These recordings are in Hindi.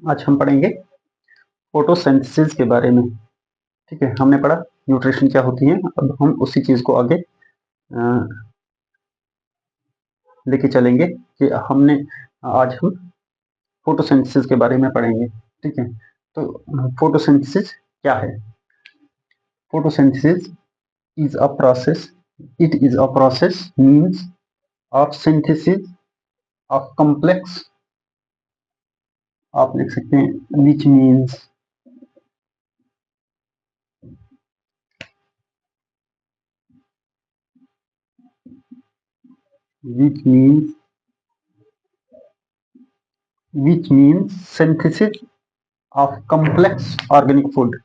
आज हम पढ़ेंगे फोटोसिंथेसिस के बारे में। ठीक है, हमने पढ़ा न्यूट्रिशन क्या होती है, अब हम उसी चीज को आगे लेके चलेंगे कि हमने आज हम फोटोसिंथेसिस के बारे में पढ़ेंगे। ठीक है, तो फोटोसिंथेसिस क्या है? Photosynthesis is a process, it is a process means of synthesis of complex, आप लिख सकते हैं which means which means which means synthesis of complex organic food।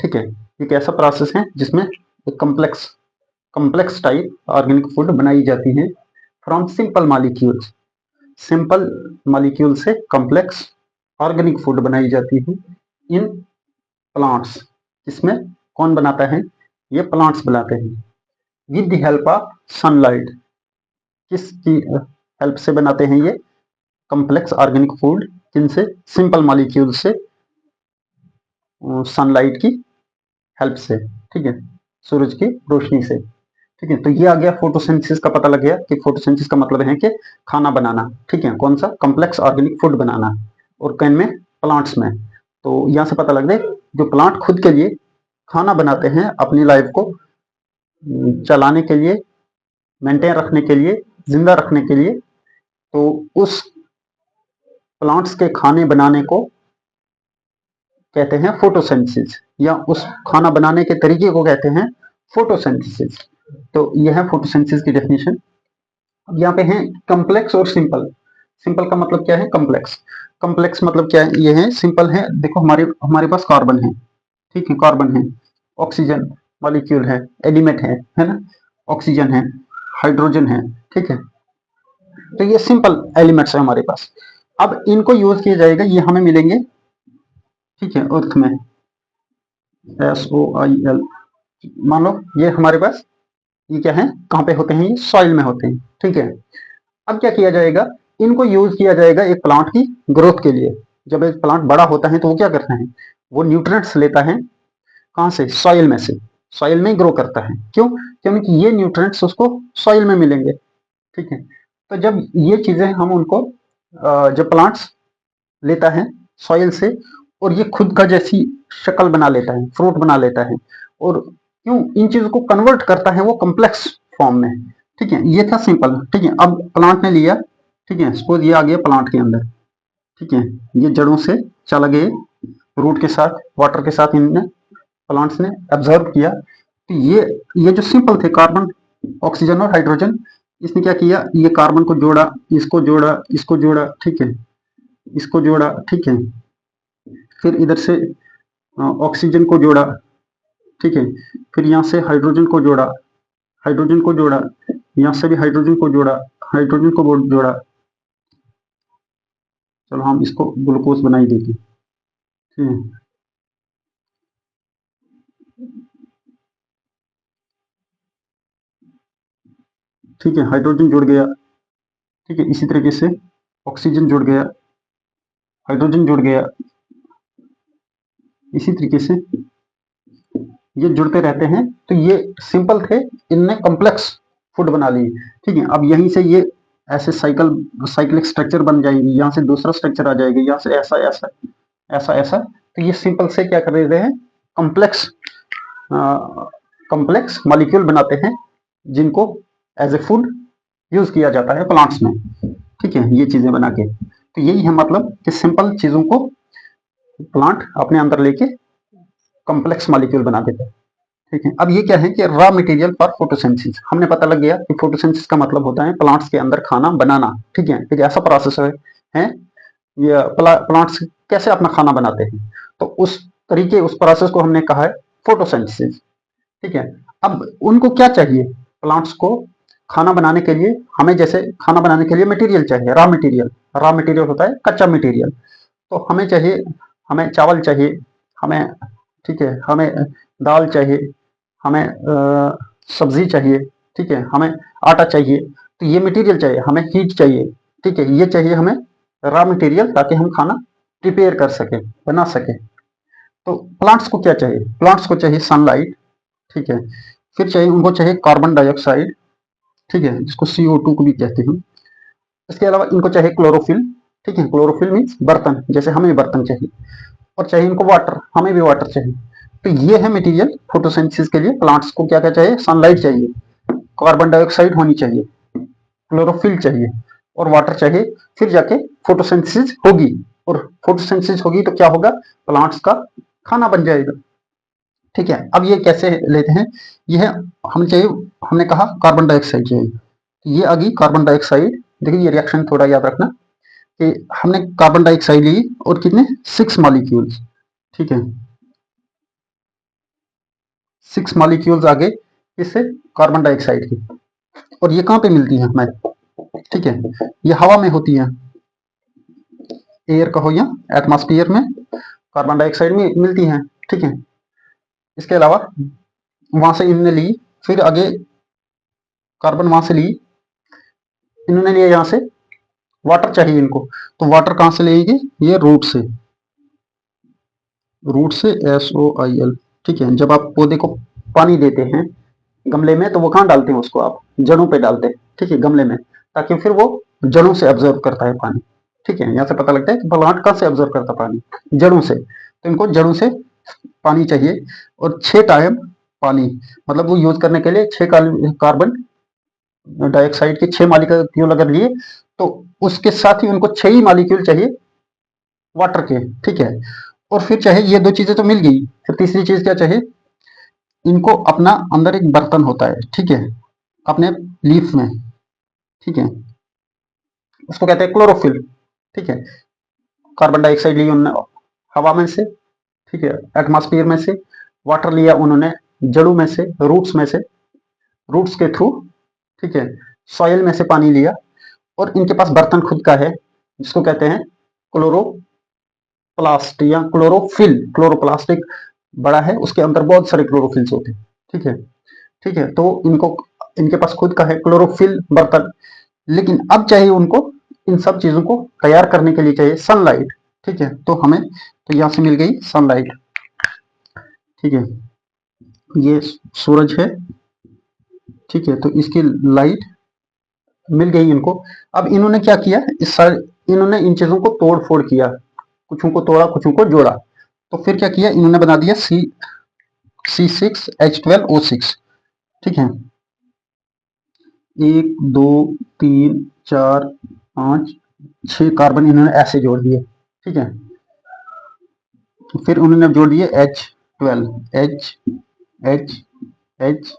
ठीक है, एक ऐसा प्रोसेस है जिसमें एक कम्प्लेक्स टाइप ऑर्गेनिक फूड बनाई जाती है from simple molecules. Simple molecule से कम्प्लेक्स ऑर्गेनिक फूड बनाई जाती है इन प्लांट्स। इसमें कौन बनाता है? ये प्लांट्स बनाते हैं with the help of sunlight. किसकी हेल्प से बनाते हैं ये कम्प्लेक्स ऑर्गेनिक फूड? जिनसे सिंपल मॉलिक्यूल से, सनलाइट की हेल्प से। ठीक है, सूरज की रोशनी से। ठीक है, तो ये आ गया फोटोसिंथेसिस का पता लग गया कि फोटोसिंथेसिस का मतलब है कि खाना बनाना। ठीक है, कौन सा? कम्प्लेक्स ऑर्गेनिक फूड बनाना, और कैन में प्लांट्स में। तो यहां से पता लग गया जो प्लांट खुद के लिए खाना बनाते हैं अपनी लाइफ को चलाने के लिए, मेंटेन रखने के लिए, जिंदा रखने के लिए, तो उस प्लांट्स के खाने बनाने को कहते हैं फोटोसिंथेसिस, या उस खाना बनाने के तरीके को कहते हैं फोटोसिंथेसिस। तो यह है फोटोसिंथेसिस की डेफिनेशन। अब यहाँ पे है कम्प्लेक्स और सिंपल। सिंपल का मतलब क्या है? कम्प्लेक्स। कम्प्लेक्स मतलब क्या है? ये है सिंपल है, देखो हमारे हमारे पास कार्बन है। ठीक है, कार्बन है, ऑक्सीजन मॉलिक्यूल है, एलिमेंट है ना, ऑक्सीजन है, हाइड्रोजन है। ठीक है, तो ये सिंपल एलिमेंट्स है हमारे पास। अब इनको यूज किया जाएगा, ये हमें मिलेंगे, ठीक है, अर्थ में, SOIL। मान लो ये हमारे पास, ये क्या है, कहाँ पे होते हैं? ये सॉइल में होते हैं। ठीक है, अब क्या किया जाएगा? इनको यूज किया जाएगा एक प्लांट की ग्रोथ के लिए। जब एक प्लांट बड़ा होता है तो वो क्या करता है? वो न्यूट्रिएंट्स लेता है, कहाँ से? सॉइल में से। सॉइल में ग्रो करता है। क्यों? क्योंकि ये न्यूट्रिएंट्स उसको सॉइल में मिलेंगे। ठीक है, तो जब ये चीजें हम उनको, जब प्लांट्स लेता है सॉइल से, और ये खुद का जैसी शक्ल बना लेता है, फ्रूट बना लेता है, और क्यों इन चीजों को कन्वर्ट करता है वो कम्प्लेक्स फॉर्म में। ठीक है, ये था सिंपल। ठीक है, अब प्लांट ने लिया, ठीक है, सपोज ये आ गया प्लांट के अंदर। ठीक है, ये जड़ों से चला गए, रूट के साथ, वाटर के साथ इनने, प्लांट्स ने एब्जॉर्ब किया। तो ये जो सिंपल थे, कार्बन, ऑक्सीजन और हाइड्रोजन, इसने क्या किया? ये कार्बन को जोड़ा, इसको जोड़ा, इसको जोड़ा, ठीक है, इसको जोड़ा, ठीक है, फिर इधर से ऑक्सीजन को जोड़ा, ठीक है, फिर यहाँ से हाइड्रोजन को जोड़ा, हाइड्रोजन को जोड़ा, यहाँ से भी हाइड्रोजन को जोड़ा, हाइड्रोजन को जोड़ा। चलो हम इसको ग्लूकोज बनाई देते हैं। ठीक है, ठीक है, हाइड्रोजन जुड़ गया। ठीक है, इसी तरीके से ऑक्सीजन जुड़ गया, हाइड्रोजन जुड़ गया, इसी तरीके से ये जुड़ते रहते हैं। तो ये सिंपल थे, इनने कॉम्प्लेक्स फूड बना ली। ठीक है, अब यहीं से ये ऐसे साइक्लिक स्ट्रक्चर बन जाएंगी, यहाँ से दूसरा स्ट्रक्चर आ जाएगा, यहाँ से ऐसा ऐसा ऐसा ऐसा। तो ये सिंपल से क्या कर रहे हैं? कॉम्प्लेक्स कॉम्प्लेक्स मॉलिक्यूल बनाते हैं जिनको एज ए फूड यूज किया जाता है प्लांट्स में। ठीक है, ये चीजें बना के, तो यही है मतलब कि सिंपल चीजों को प्लांट अपने अंदर लेके कॉम्प्लेक्स मॉलिक्यूल बना देता है। ठीक है, अब ये क्या है कि रॉ मटेरियल फॉर फोटोसिंथेसिस। हमने पता लग गया कि फोटोसिंथेसिस का मतलब होता है प्लांट्स के अंदर खाना बनाना। ठीक है, एक ऐसा प्रोसेस है ये प्लांट्स कैसे अपना खाना बनाते हैं, तो उस तरीके, उस प्रोसेस को हमने कहा है फोटोसिंथेसिस। ठीक है, अब उनको क्या चाहिए? प्लांट्स को खाना बनाने के लिए, हमें जैसे खाना बनाने के लिए मटेरियल चाहिए, रॉ मटेरियल। रॉ मटेरियल होता है कच्चा मटेरियल। तो हमें चाहिए, हमें चावल चाहिए, हमें, ठीक है, हमें दाल चाहिए, हमें सब्जी चाहिए, ठीक है, हमें आटा चाहिए। तो ये मटेरियल चाहिए, हमें हीट चाहिए। ठीक है, ये चाहिए हमें रॉ मटेरियल, ताकि हम खाना प्रिपेयर कर सके, बना सके। तो प्लांट्स को क्या चाहिए? प्लांट्स को चाहिए सनलाइट, ठीक है। फिर चाहिए उनको चाहिए कार्बन डाइऑक्साइड, ठीक है, जिसको CO2 को भी कहते हैं। इसके अलावा इनको चाहिए क्लोरोफिल, ठीक है। क्लोरोफिल मीन्स बर्तन, जैसे हमें बर्तन चाहिए। और चाहिए इनको वाटर, हमें भी वाटर चाहिए। तो ये है मटेरियल फोटोसिंथेसिस के लिए। प्लांट्स को क्या क्या चाहिए? सनलाइट चाहिए, कार्बन डाइऑक्साइड होनी चाहिए, क्लोरोफिल चाहिए और वाटर चाहिए। फिर जाके फोटोसिंथेसिस होगी, और फोटोसिंथेसिस होगी तो क्या होगा? प्लांट्स का खाना बन जाएगा, ठीक है। अब ये कैसे लेते हैं? यह हमें चाहिए, हमने कहा कार्बन डाइऑक्साइड चाहिए, ये आ गई कार्बन डाइऑक्साइड। देखिए ये रिएक्शन थोड़ा याद रखना कि हमने कार्बन डाइऑक्साइड ली और कितने? 6 मॉलिक्यूल्स, ठीक है। 6 मॉलिक्यूल्स आ गए इससे, कार्बन डाइऑक्साइड की। और ये कहाँ पे मिलती है हमें? ठीक है, ये हवा में होती है, एयर कहो या एटमॉस्फेयर में कार्बन डाइऑक्साइड में मिलती है, ठीक है। इसके अलावा वहां से इन्होंने ली, फिर आगे कार्बन वहां से ली, इन्होंने लिया यहाँ से, वाटर चाहिए इनको, तो वाटर कहां से लेंगे? ये रूट से, रूट से SOIL, ठीक है। जब आप पौधे को पानी देते हैं गमले में, तो वो कहाँ डालते हैं उसको? आप जड़ों पे डालते हैं, ठीक है, गमले में, ताकि फिर वो जड़ों से ऑब्जर्व करता है पानी, ठीक है। यहाँ से पता लगता है कि प्लांट कहाँ से ऑब्जर्व करता है पानी? जड़ों से। तो इनको जड़ों से पानी चाहिए, और 6 टाइम पानी, मतलब वो यूज करने के लिए 6 कार्बन डाइऑक्साइड के 6 मॉलिक्यूल अगर लिए, तो उसके साथ ही उनको 6 ही मॉलिक्यूल चाहिए वाटर के, ठीक है। और फिर चाहे ये 2 चीजें तो मिल गई, फिर तीसरी चीज क्या चाहिए? इनको अपना अंदर एक बर्तन होता है, ठीक है, अपने लीफ में, ठीक है, उसको कहते हैं क्लोरोफिल, ठीक है। कार्बन डाइऑक्साइड ली उन्होंने हवा में से, ठीक है, एटमॉस्फेयर में से। वाटर लिया उन्होंने जड़ों में से, रूट्स में से, रूट्स के थ्रू, ठीक है। सॉइल में से पानी लिया, और इनके पास बर्तन खुद का है, जिसको कहते हैं क्लोरोप्लास्ट या क्लोरोफिल। क्लोरोप्लास्टिक बड़ा है, उसके अंदर बहुत सारे क्लोरोफिल्स होते हैं, ठीक है, ठीक है। तो इनको, इनके पास खुद का है क्लोरोफिल बर्तन। लेकिन अब चाहिए उनको इन सब चीजों को तैयार करने के लिए चाहिए सनलाइट, ठीक है। तो हमें तो यहां से मिल गई सनलाइट, ठीक है। ये सूरज है, ठीक है, तो इसकी लाइट मिल गई इनको। अब इन्होंने क्या किया? इन्होंने इन चीजों को तोड़ फोड़ किया, कुछ को तोड़ा, कुछ को जोड़ा। तो फिर क्या किया? इन्होंने बना दिया C6H12O6, ठीक है। 1 2 3 4 5 6 कार्बन इन्होंने ऐसे जोड़ दिए, ठीक है। फिर उन्होंने जोड़ दिए H12, H H H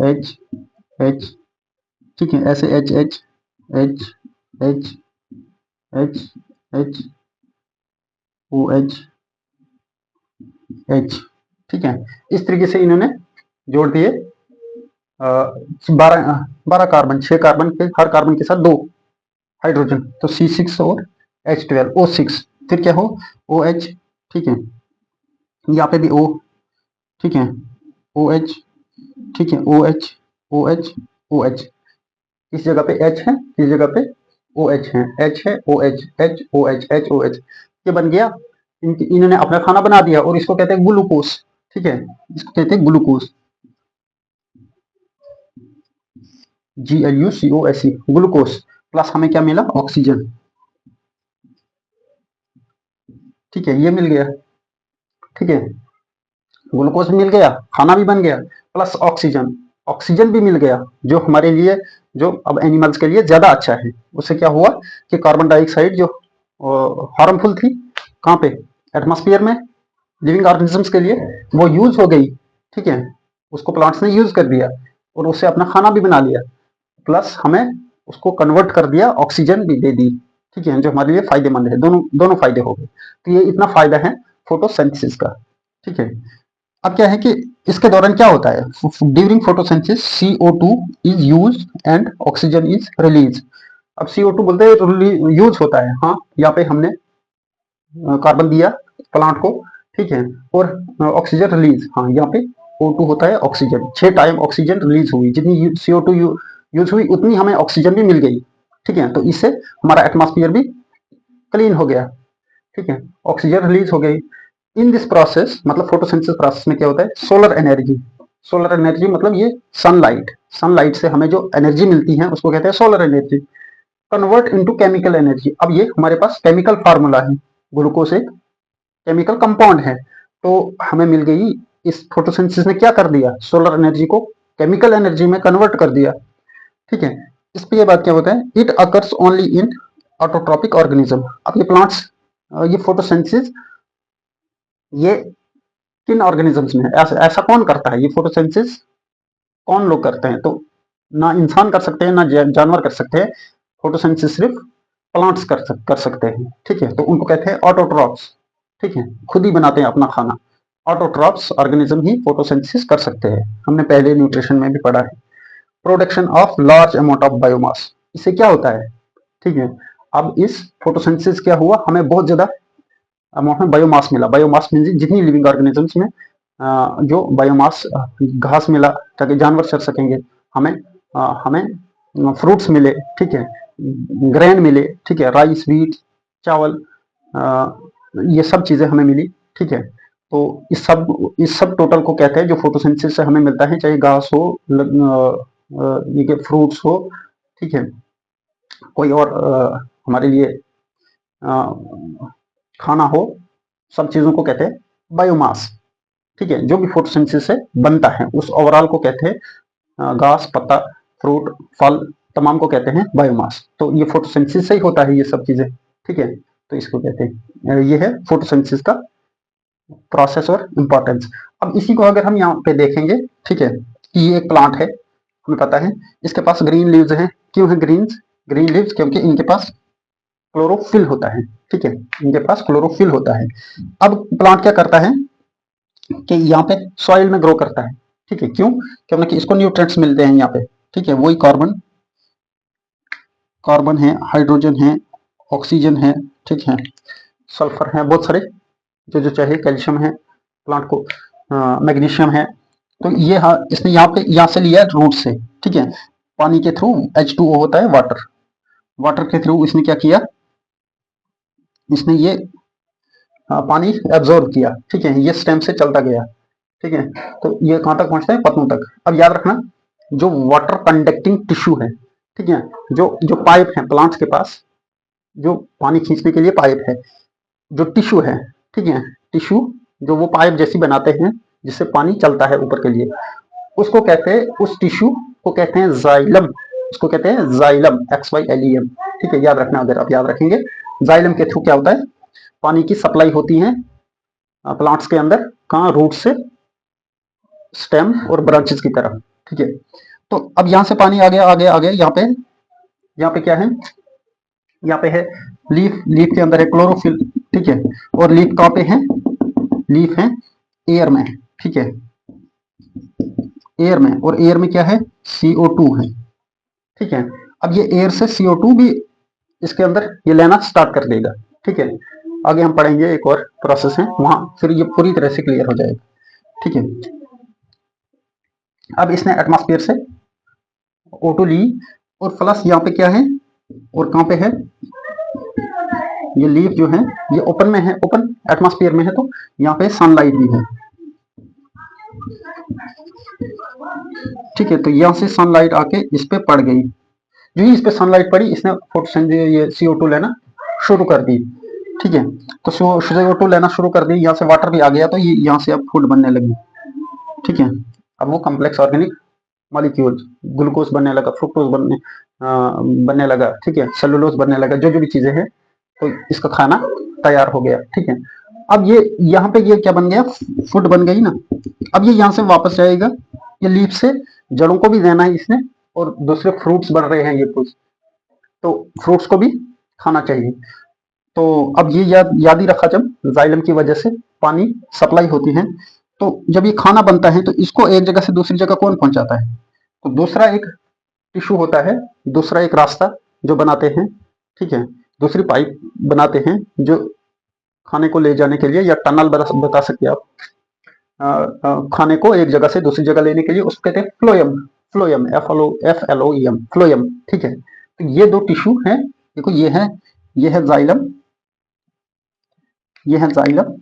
H H, ठीक है, ऐसे H H H H H H OH H, ठीक है। इस तरीके से इन्होंने जोड़ दिए 12 कार्बन, 6 कार्बन के, हर कार्बन के साथ 2 हाइड्रोजन, तो C6 और H12O6। फिर क्या हो? OH, ठीक है, यहाँ पे भी O, ठीक है, OH, ठीक है, OH OH OH। इस जगह पे H है, इस जगह पे OH है, H है, OH H OH H OH। ये बन गया, इन्होंने अपना खाना बना दिया, और इसको कहते हैं ग्लूकोज, ठीक है, इसको कहते हैं ग्लूकोज, GLUCOSE, ग्लूकोज। प्लस हमें क्या मिला? ऑक्सीजन, ठीक है, ये मिल गया, ठीक है। ग्लूकोज मिल गया, खाना भी बन गया, प्लस ऑक्सीजन, ऑक्सीजन भी मिल गया, जो हमारे लिए, जो अब एनिमल्स के लिए ज्यादा अच्छा है। उससे क्या हुआ कि कार्बन डाइऑक्साइड जो हार्मफुल थी, कहाँ पे? एटमॉस्फेयर में, लिविंग ऑर्गेनिजम्स के लिए, वो यूज हो गई, ठीक है। उसको प्लांट्स ने यूज कर दिया, और उससे अपना खाना भी बना लिया, प्लस हमें उसको कन्वर्ट कर दिया, ऑक्सीजन भी दे दी, ठीक है, जो हमारे लिए फायदेमंद है। दोनों दोनों फायदे हो गए। तो ये इतना फायदा है फोटोसिंथेसिस का, ठीक है। अब क्या है कि इसके दौरान क्या होता है? During photosynthesis CO2 is use and oxygen is release. अब CO2 बोलते हैं यूज होता है, हाँ, यहाँ पे हमने कार्बन दिया प्लांट को, ठीक है, और ऑक्सीजन रिलीज, हाँ, यहाँ पे O2 होता है ऑक्सीजन। 6 टाइम ऑक्सीजन रिलीज हुई, जितनी CO2 यूज हुई उतनी हमें ऑक्सीजन भी मिल गई, ठीक है। तो इससे हमारा एटमॉस्फेयर भी क्लीन हो गया, ठीक है, ऑक्सीजन रिलीज हो गई। इन दिस प्रोसेस मतलब फोटोसिंथेसिस प्रोसेस में क्या होता है, सोलर एनर्जी मतलब ये सनलाइट से हमें जो एनर्जी मिलती है उसको कहते हैं solar energy. Convert into chemical energy, अब ये हमारे पास केमिकल फार्मूला है, ग्लूकोज एक केमिकल कंपाउंड है, तो हमें मिल गई। इस फोटोसिंथेसिस ने क्या कर दिया, सोलर एनर्जी को केमिकल एनर्जी में कन्वर्ट कर दिया। ठीक है, इस पे ये बात क्या होता है, it occurs only in autotrophic organism. अब ये प्लांट्स, ये फोटोसिंथेसिस ये किन ऑर्गेनिजम्स में है, ऐसा कौन करता है ये फोटोसिंथेसिस, कौन लोग करते हैं, तो ना इंसान कर सकते हैं ना जानवर कर सकते हैं, फोटोसिंथेसिस सिर्फ प्लांट्स कर सकते हैं। ठीक है, तो उनको कहते हैं ऑटोट्रॉप्स। ठीक है, खुद ही बनाते हैं अपना खाना, ऑटोट्रॉप्स ऑर्गेनिज्म ही फोटोसिंथेसिस कर सकते हैं, हमने पहले न्यूट्रिशन में भी पढ़ा है। Production of large amount of biomass, इससे क्या होता है, ठीक है, अब इस फोटोसिंथेसिस क्या हुआ, हमें बहुत ज्यादा अमाउंट में बायोमास मिला। बायोमास मीन जितनी लिविंग ऑर्गेनिजम्स में जो बायोमास, घास मिला ताकि जानवर चर सकेंगे, हमें हमें फ्रूट्स मिले, ठीक है, ग्रेन मिले, ठीक है, राइस व्हीट चावल, ये सब चीजें हमें मिली। ठीक है, तो इस सब टोटल को कहते हैं जो फोटोसिंथेसिस से हमें मिलता है, चाहे घास हो, ये फ्रूट्स हो, ठीक है, कोई और हमारे लिए खाना हो, सब चीजों को कहते हैं बायोमास। ठीक है, जो भी फोटोसिंथेसिस से बनता है उस ओवरऑल को कहते हैं घास पत्ता फ्रूट फल, तमाम को कहते हैं बायोमास। तो ये फोटोसिंथेसिस से ही होता है ये सब चीजें। ठीक है, तो इसको कहते हैं, ये है फोटोसिंथेसिस का प्रोसेस और इम्पोर्टेंस। अब इसी को अगर हम यहाँ पे देखेंगे, ठीक है, कि ये एक प्लांट है, हमें पता है इसके पास ग्रीन लीव्स हैं। क्यों है ग्रीन लीव्स, क्योंकि इनके पास क्लोरोफिल होता है। ठीक है, इनके पास क्लोरोफिल होता है। अब प्लांट क्या करता है कि यहाँ पे सॉइल में ग्रो करता है। ठीक है, क्यों, क्योंकि इसको न्यूट्रिएंट्स मिलते हैं यहाँ पे। ठीक है, वही कार्बन कार्बन है, हाइड्रोजन है, ऑक्सीजन है, ठीक है, सल्फर है, बहुत सारे जो जो चाहिए, कैल्शियम है प्लांट को, मैग्नीशियम है। तो ये इसने यहाँ से लिया रूट से। ठीक है, पानी के थ्रू H2O होता है वाटर के थ्रू इसने क्या किया, इसने ये पानी एब्जॉर्ब किया। ठीक है, ये स्टेम से चलता गया। ठीक है, तो ये कहां तक पहुंचता है, पत्तों तक। अब याद रखना, जो वाटर कंडक्टिंग टिश्यू है, ठीक है, जो जो पाइप है प्लांट्स के पास, जो पानी खींचने के लिए पाइप है, जो टिश्यू है, ठीक है, टिश्यू जो वो पाइप जैसी बनाते हैं जिससे पानी चलता है ऊपर के लिए, उसको कहते हैं, उस टिश्यू को कहते हैं जाइलम। उसको कहते हैं जाइलम, XYLEM। ठीक है, याद रखना, अगर आप याद रखेंगे, जाइलम के थ्रू क्या होता है, पानी की सप्लाई होती है प्लांट्स के अंदर, कहाँ, रूट से स्टेम और ब्रांचेस की तरफ। ठीक है, तो अब यहां से पानी आ गया यहाँ पे क्या है, यहाँ पे है लीफ के अंदर है क्लोरोफिल। ठीक है, और लीफ कहाँ पे है, लीफ है एयर में। ठीक है, एयर में, और एयर में क्या है, CO2 है। ठीक है, अब ये एयर से CO2 भी इसके अंदर ये लेना स्टार्ट कर देगा। ठीक है, आगे हम पढ़ेंगे, एक और प्रोसेस है वहां, फिर ये पूरी तरह से क्लियर हो जाएगा। ठीक है, अब इसने एटमॉस्फेयर से O2 ली, और प्लस यहाँ पे क्या है, और कहाँ पे है, ये लीफ जो है ये ओपन में है, ओपन एटमॉस्फेयर में है, तो यहाँ पे सनलाइट भी है। ठीक है, तो यहाँ से सनलाइट आके इस पे पड़ गई, जो ही इस पे सनलाइट पड़ी, इसने फोटोसिंथेसिस ये CO2 लेना शुरू कर दी। ठीक है, तो CO2 लेना शुरू कर दी, यहाँ से वाटर भी आ गया, तो ये यहाँ से अब फूड बनने लगी। ठीक है, अब वो कॉम्प्लेक्स ऑर्गेनिक मॉलिक्यूल, ग्लूकोज बनने लगा, फ्रुक्टोज बनने लगा, ठीक है, सेलुलोज बनने लगा, जो जो भी चीजें हैं, तो इसका खाना तैयार हो गया। ठीक है, अब ये यहाँ पे ये क्या बन गया, फूड बन गई ना। अब ये यहाँ से वापस जाएगा, ये लीफ से जड़ों को भी देना है इसने, और दूसरे फ्रूट्स बन रहे हैं ये कुछ, तो फ्रूट्स को भी खाना चाहिए। तो अब ये याद ही रखा, जब जाइलम की वजह से पानी सप्लाई होती है, तो जब ये खाना बनता है तो इसको एक जगह से दूसरी जगह कौन पहुंचाता है, तो दूसरा एक टिश्यू होता है, दूसरा एक रास्ता जो बनाते हैं। ठीक है, दूसरी पाइप बनाते हैं जो खाने को ले जाने के लिए, या टनल बता सकते हैं आप, खाने को एक जगह से दूसरी जगह लेने के लिए, उसको कहते हैं फ्लोएम। Phloem, FLOEM, phloem. ठीक है, तो ये दो टिश्यू हैं, देखो ये है जाइलम, ये है जाइलम,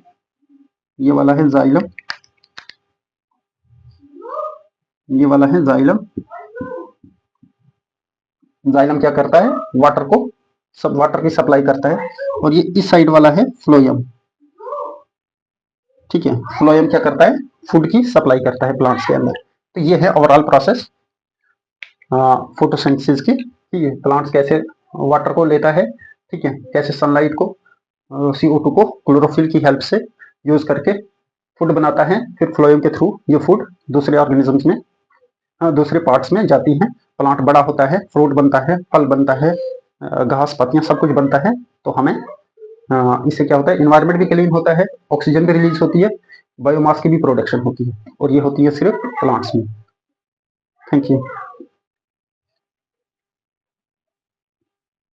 ये वाला है जाइलम, ये वाला है जाइलम। जाइलम क्या करता है, वाटर को सब वाटर की सप्लाई करता है। और ये इस साइड वाला है फ्लोएम, ठीक है। फ्लोएम क्या करता है, फूड की सप्लाई करता है प्लांट्स के अंदर। तो ये है ओवरऑल प्रोसेस फोटोसिंथेसिस की, ठीक है। प्लांट्स कैसे वाटर को लेता है, ठीक है, कैसे सनलाइट को CO2 को क्लोरोफिल की हेल्प से यूज करके फूड बनाता है, फिर फ्लोएम के थ्रू ये फूड दूसरे ऑर्गेनिजम्स में दूसरे पार्ट्स में जाती हैं। प्लांट बड़ा होता है, फ्रूट बनता है, फल बनता है, घास पत्तियां सब कुछ बनता है। तो हमें इससे क्या होता है, इन्वायरमेंट भी क्लीन होता है, ऑक्सीजन भी रिलीज होती है, बायोमास की भी प्रोडक्शन होती है, और ये होती है सिर्फ प्लांट्स में। Thank you.